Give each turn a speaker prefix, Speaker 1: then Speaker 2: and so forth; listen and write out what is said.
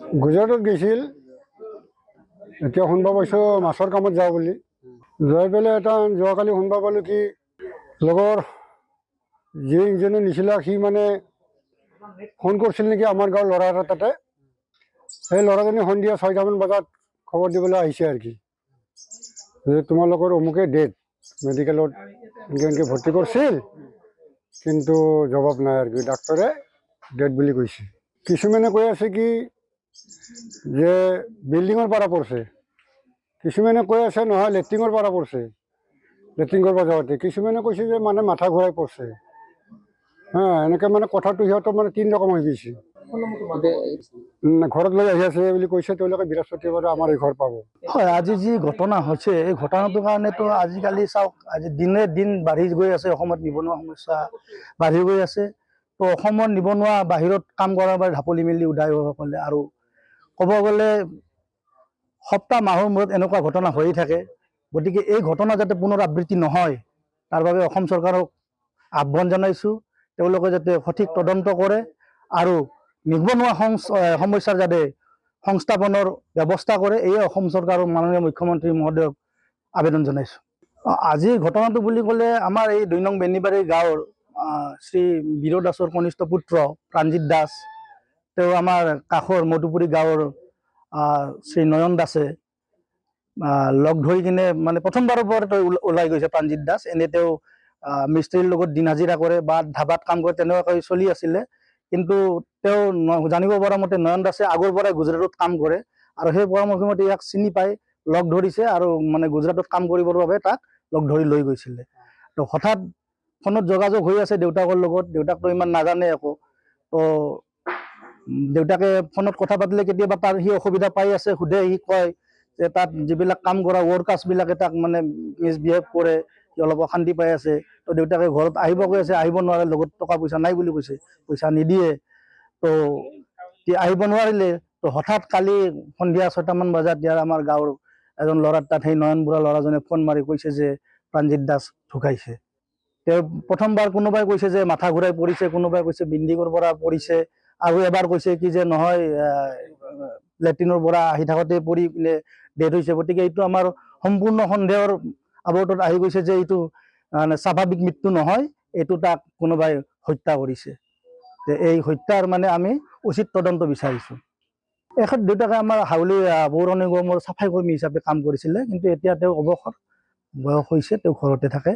Speaker 1: গুজৰাটত গৈছিল। এতিয়া শুনবা পাইছোঁ মাছৰ কামত যাওঁ বুলি। যাই পেলাই এটা যোৱাকালি শুনবা পালোঁ কি লগৰ যিজনে নিছিলা সি মানে ফোন কৰিছিল নেকি আমাৰ গাঁৱৰ ল'ৰা এটা তাতে। সেই ল'ৰাজনে সন্ধিয়া 6টামান বজাত খবৰ দিবলৈ আহিছে আৰু কি, যে তোমালোকৰ অমুকে ডেট মেডিকেলত এনেকৈ ভৰ্তি কৰিছিল, কিন্তু জবাব নাই আৰু কি, ডাক্তৰে ডেট বুলি কৈছে। কিছুমানে কৈ আছে কি যে বিল্ডিঙৰ পৰা পড়ছে, কিছুমানে কৈ আছে নহয় লেট্ৰিনৰ পৰা পড়ছে, লেট্ৰিন কৰিব যাওঁতে। কিছুমানে কৈছে যে মানে মাথা ঘূৰাই পড়ছে। এনেকৈ মানে কথাটো সিহঁতৰ মানে 3 ৰকম হৈ গৈছে। ঘৰত লৈ আহি আছে বুলি কৈছে, তেওঁলোকে বৃহস্পতিবাৰে আমাৰ এই ঘৰ পাব।
Speaker 2: হয়, আজি যি ঘটনা হৈছে এই ঘটনাটোৰ কাৰণেতো আজিকালি চাওক, আজি দিনে দিন বাঢ়ি গৈ আছে, অসমত নিবনুৱা সমস্যা বাঢ়ি গৈ আছে। তো অসমত নিবনুৱা বাহিৰত কাম কৰাৰ বাবে ঢাপলি মেলি ওলাই সকলে, আৰু ক'ব গ'লে সপ্তাহ মাহৰ মূৰত এনেকুৱা ঘটনা হৈয়ে থাকে। গতিকে এই ঘটনা যাতে পুনৰাবৃত্তি নহয়, তাৰ বাবে অসম চৰকাৰক আহ্বান জনাইছোঁ, তেওঁলোকে যাতে সঠিক তদন্ত কৰে আৰু নিবনুৱা সমস্যাৰ যাতে সংস্থাপনৰ ব্যৱস্থা কৰে, এয়ে অসম চৰকাৰৰ মাননীয় মুখ্যমন্ত্ৰী মহোদয়ক আবেদন জনাইছোঁ। আজিৰ ঘটনাটো বুলি ক'লে আমাৰ এই 2 নং বেনীবাৰী গাঁৱৰ শ্ৰী বীৰ দাসৰ কনিষ্ঠ পুত্ৰ প্ৰাণজিৎ দাস, তেওঁ আমাৰ কাষৰ মধুপুৰী গাঁৱৰ শ্ৰী নয়ন দাসে লগ ধৰি কিনে মানে প্ৰথমবাৰৰ পৰা তেওঁ ওলাই গৈছে। প্ৰাণজিৎ দাস এনে তেওঁ মিস্ত্ৰীৰ লগত দিন হাজিৰা কৰে বা ধাবাত কাম কৰে, তেনেকুৱাকৈ চলি আছিলে। কিন্তু তেওঁ জানিব পৰা মতে নয়ন দাসে আগৰ পৰাই গুজৰাটত কাম কৰে, আৰু সেই পৰামৰ্শমতে ইয়াক চিনি পাই লগ ধৰিছে আৰু মানে গুজৰাটত কাম কৰিবৰ বাবে তাক লগ ধৰি লৈ গৈছিলে। তো হঠাৎ ফোনত যোগাযোগ হৈ আছে দেউতাকৰ লগত, দেউতাকতো ইমান নাজানে একো। তো দেউতাকে ফোনত কথা পাতিলে কেতিয়াবা তাৰ সি অসুবিধা পাই আছে, সোধে, সি কয় যে তাত যিবিলাক কাম কৰা ৱৰ্কাৰ্ছবিলাকে তাক মানে মিছবিহেভ কৰে, সি অলপ অশান্তি পাই আছে। তো দেউতাকে ঘৰত আহিব কৈ আছে, আহিব নোৱাৰে, লগত টকা পইচা নাই বুলি কৈছে, পইচা নিদিয়ে। তো আহিব নোৱাৰিলে। তো হঠাৎ কালি সন্ধিয়া 6টামান বজাত ইয়াৰ আমাৰ গাঁৱৰ এজন ল'ৰাৰ তাত সেই নয়ন বুঢ়া ল'ৰাজনে ফোন মাৰি কৈছে যে প্ৰাণজিৎ দাস ঢুকাইছে। তেওঁ প্ৰথমবাৰ কোনোবাই কৈছে যে মাথা ঘূৰাই পৰিছে, কোনোবাই কৈছে বিল্ডিঙৰ পৰা পৰিছে, আৰু এবাৰ কৈছে কি যে নহয় লেট্ৰিনৰ পৰা আহি থাকোঁতে পৰি পিনে ডেথ হৈছে। গতিকে এইটো আমাৰ সম্পূৰ্ণ সন্দেহৰ আৱৰ্তত আহি গৈছে যে এইটো স্বাভাৱিক মৃত্যু নহয়, এইটো তাক কোনোবাই হত্যা কৰিছে। এই হত্যাৰ মানে আমি উচিত তদন্ত বিচাৰিছোঁ। এখেত দেউতাকে আমাৰ হাউলি পৌৰ নিগমৰ চাফাই কৰ্মী হিচাপে কাম কৰিছিলে, কিন্তু এতিয়া তেওঁ অৱসৰ বয়স হৈছে, তেওঁ ঘৰতে থাকে।